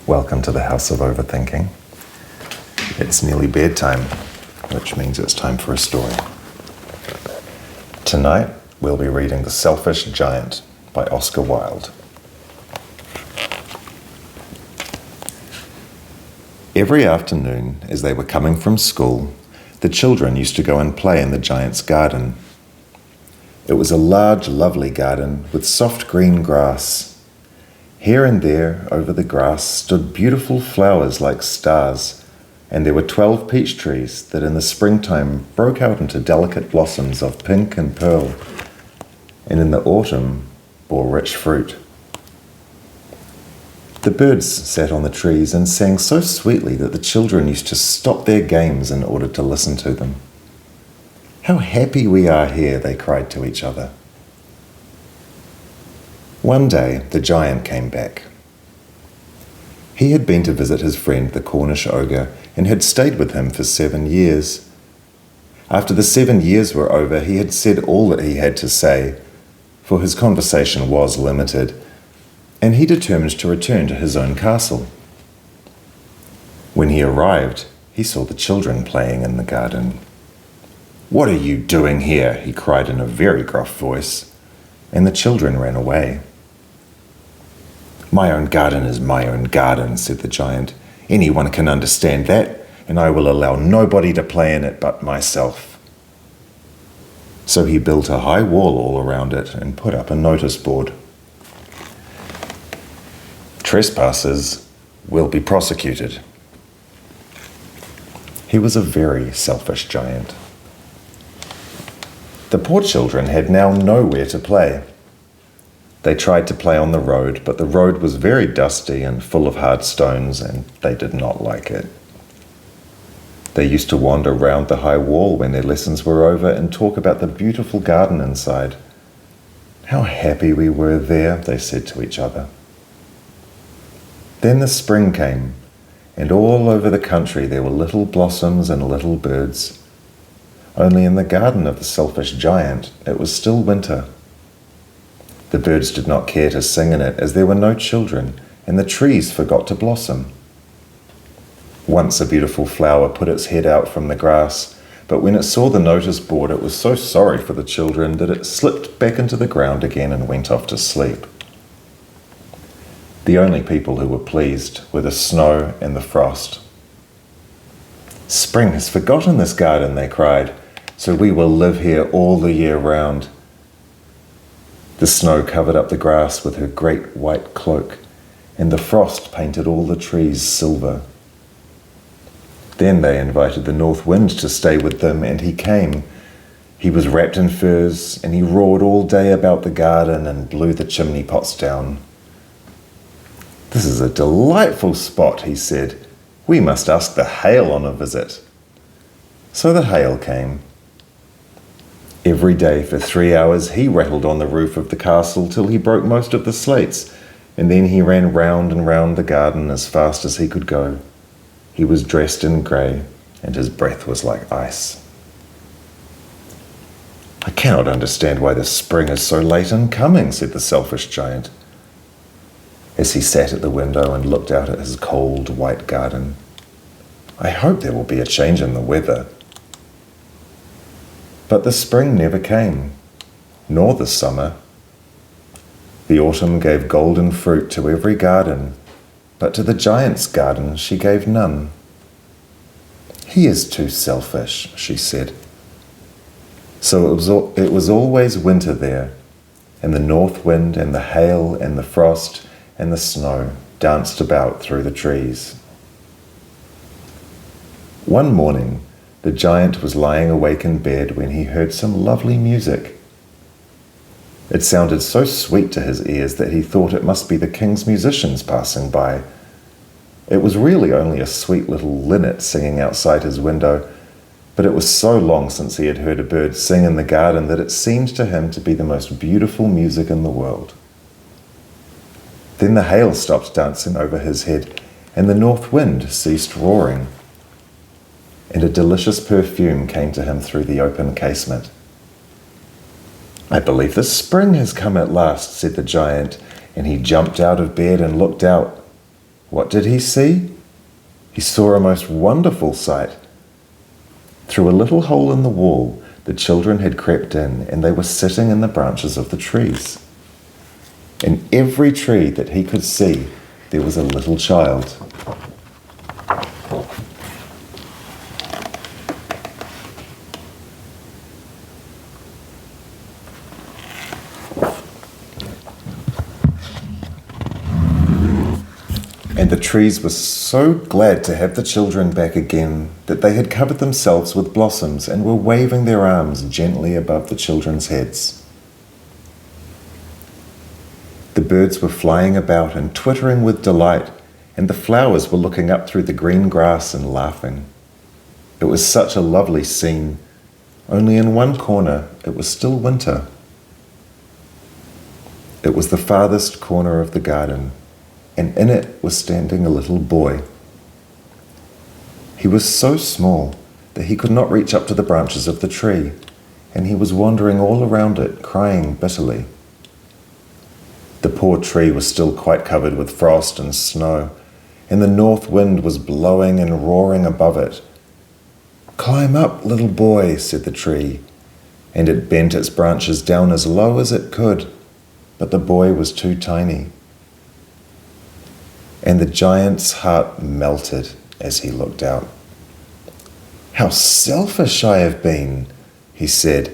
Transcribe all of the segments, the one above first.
Welcome to the House of Overthinking. It's nearly bedtime, which means it's time for a story. Tonight, we'll be reading The Selfish Giant by Oscar Wilde. Every afternoon, as they were coming from school, the children used to go and play in the giant's garden. It was a large, lovely garden with soft green grass. Here and there, over the grass, stood beautiful flowers like stars, and there were 12 peach trees that in the springtime broke out into delicate blossoms of pink and pearl, and in the autumn bore rich fruit. The birds sat on the trees and sang so sweetly that the children used to stop their games in order to listen to them. "How happy we are here," they cried to each other. One day, the giant came back. He had been to visit his friend the Cornish ogre and had stayed with him for 7 years. After the 7 years were over, he had said all that he had to say, for his conversation was limited, and he determined to return to his own castle. When he arrived, he saw the children playing in the garden. "What are you doing here?" he cried in a very gruff voice, and the children ran away. "My own garden is my own garden," said the giant. "Anyone can understand that, and I will allow nobody to play in it but myself." So he built a high wall all around it and put up a notice board. "Trespassers will be prosecuted." He was a very selfish giant. The poor children had now nowhere to play. They tried to play on the road, but the road was very dusty and full of hard stones, and they did not like it. They used to wander round the high wall when their lessons were over and talk about the beautiful garden inside. "How happy we were there," they said to each other. Then the spring came, and all over the country there were little blossoms and little birds. Only in the garden of the selfish giant it was still winter. The birds did not care to sing in it, as there were no children, and the trees forgot to blossom. Once a beautiful flower put its head out from the grass, but when it saw the notice board it was so sorry for the children that it slipped back into the ground again and went off to sleep. The only people who were pleased were the snow and the frost. "Spring has forgotten this garden," they cried, "so we will live here all the year round." The snow covered up the grass with her great white cloak, and the frost painted all the trees silver. Then they invited the north wind to stay with them, and he came. He was wrapped in furs, and he roared all day about the garden and blew the chimney pots down. "This is a delightful spot," he said. "We must ask the hail on a visit." So the hail came. Every day for 3 hours he rattled on the roof of the castle till he broke most of the slates, and then he ran round and round the garden as fast as he could go. He was dressed in grey, and his breath was like ice. "I cannot understand why the spring is so late in coming," said the selfish giant, as he sat at the window and looked out at his cold, white garden. "I hope there will be a change in the weather." But the spring never came, nor the summer. The autumn gave golden fruit to every garden, but to the giant's garden she gave none. "He is too selfish," she said. So it was always winter there, and the north wind and the hail and the frost and the snow danced about through the trees. One morning, the giant was lying awake in bed when he heard some lovely music. It sounded so sweet to his ears that he thought it must be the king's musicians passing by. It was really only a sweet little linnet singing outside his window, but it was so long since he had heard a bird sing in the garden that it seemed to him to be the most beautiful music in the world. Then the hail stopped dancing over his head, and the north wind ceased roaring, and a delicious perfume came to him through the open casement. "I believe the spring has come at last," said the giant, and he jumped out of bed and looked out. What did he see? He saw a most wonderful sight. Through a little hole in the wall, the children had crept in, and they were sitting in the branches of the trees. In every tree that he could see, there was a little child. And the trees were so glad to have the children back again that they had covered themselves with blossoms and were waving their arms gently above the children's heads. The birds were flying about and twittering with delight, and the flowers were looking up through the green grass and laughing. It was such a lovely scene, only in one corner it was still winter. It was the farthest corner of the garden, and in it was standing a little boy. He was so small that he could not reach up to the branches of the tree, and he was wandering all around it, crying bitterly. The poor tree was still quite covered with frost and snow, and the north wind was blowing and roaring above it. "Climb up, little boy," said the tree, and it bent its branches down as low as it could, but the boy was too tiny. And the giant's heart melted as he looked out. "How selfish I have been," he said.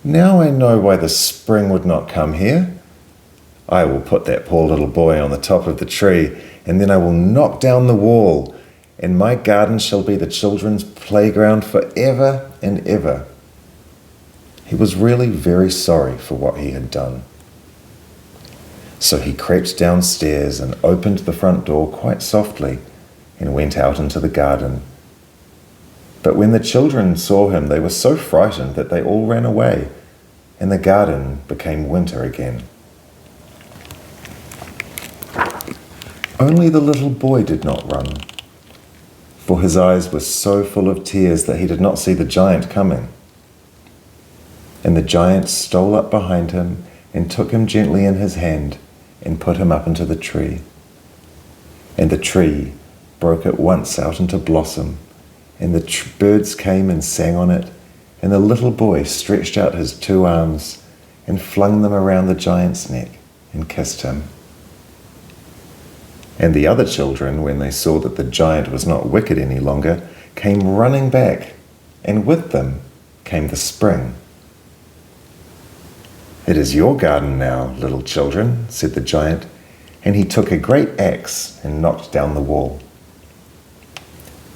"Now I know why the spring would not come here. I will put that poor little boy on the top of the tree, and then I will knock down the wall, and my garden shall be the children's playground forever and ever." He was really very sorry for what he had done. So he crept downstairs and opened the front door quite softly and went out into the garden. But when the children saw him, they were so frightened that they all ran away, and the garden became winter again. Only the little boy did not run, for his eyes were so full of tears that he did not see the giant coming. And the giant stole up behind him and took him gently in his hand and put him up into the tree. And the tree broke at once out into blossom, and the birds came and sang on it, and the little boy stretched out his 2 arms and flung them around the giant's neck and kissed him. And the other children, when they saw that the giant was not wicked any longer, came running back, and with them came the spring. "It is your garden now, little children," said the giant, and he took a great axe and knocked down the wall.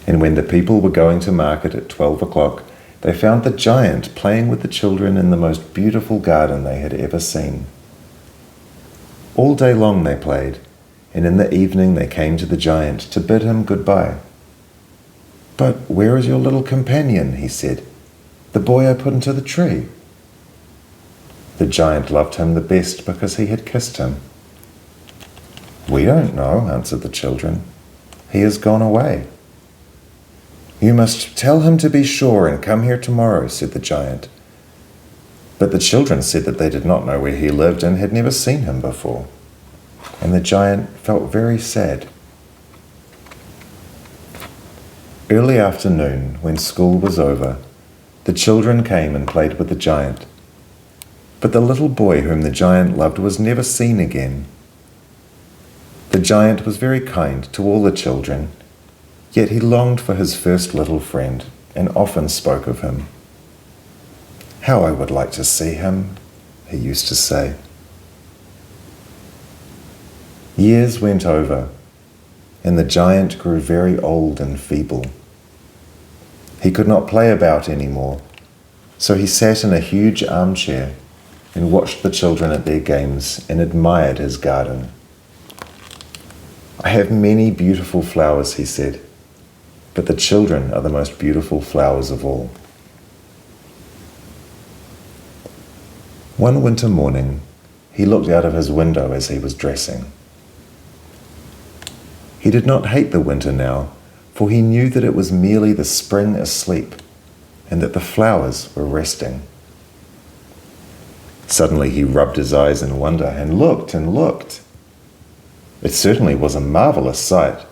And when the people were going to market at 12 o'clock, they found the giant playing with the children in the most beautiful garden they had ever seen. All day long they played, and in the evening they came to the giant to bid him goodbye. "But where is your little companion?" he said, "the boy I put into the tree." The giant loved him the best because he had kissed him. "We don't know," answered the children. "He has gone away." "You must tell him to be sure and come here tomorrow," said the giant. But the children said that they did not know where he lived and had never seen him before. And the giant felt very sad. Early afternoon, when school was over, the children came and played with the giant. But the little boy whom the giant loved was never seen again. The giant was very kind to all the children, yet he longed for his first little friend and often spoke of him. "How I would like to see him," he used to say. Years went over, and the giant grew very old and feeble. He could not play about anymore, so he sat in a huge armchair and watched the children at their games and admired his garden. "I have many beautiful flowers," he said, "but the children are the most beautiful flowers of all." One winter morning, he looked out of his window as he was dressing. He did not hate the winter now, for he knew that it was merely the spring asleep and that the flowers were resting. Suddenly he rubbed his eyes in wonder and looked and looked. It certainly was a marvellous sight.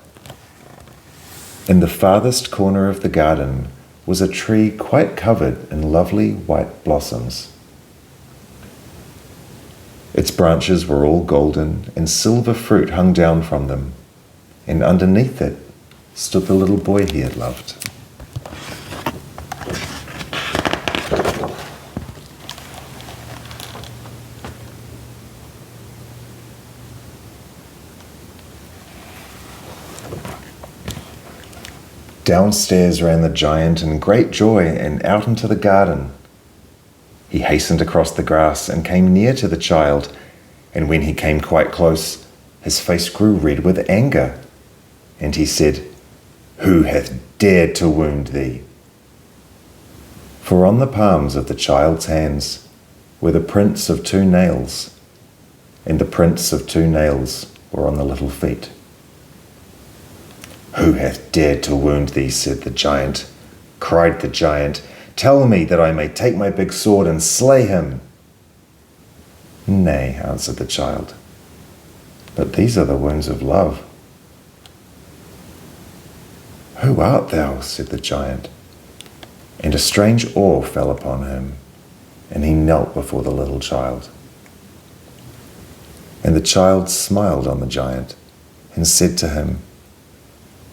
In the farthest corner of the garden was a tree quite covered in lovely white blossoms. Its branches were all golden, and silver fruit hung down from them, and underneath it stood the little boy he had loved. Downstairs ran the giant in great joy and out into the garden. He hastened across the grass and came near to the child, and when he came quite close, his face grew red with anger, and he said, "Who hath dared to wound thee?" For on the palms of the child's hands were the prints of 2 nails, and the prints of 2 nails were on the little feet. "Who hath dared to wound thee?" said the giant. Cried the giant, "Tell me, that I may take my big sword and slay him." "Nay," answered the child, "but these are the wounds of love." "Who art thou?" said the giant, and a strange awe fell upon him, and he knelt before the little child. And the child smiled on the giant and said to him,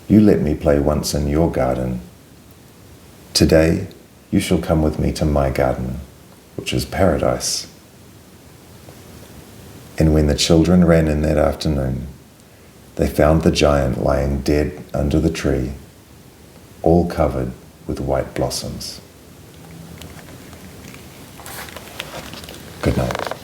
"You let me play once in your garden. Today you shall come with me to my garden, which is paradise." And when the children ran in that afternoon, they found the giant lying dead under the tree, all covered with white blossoms. Good night.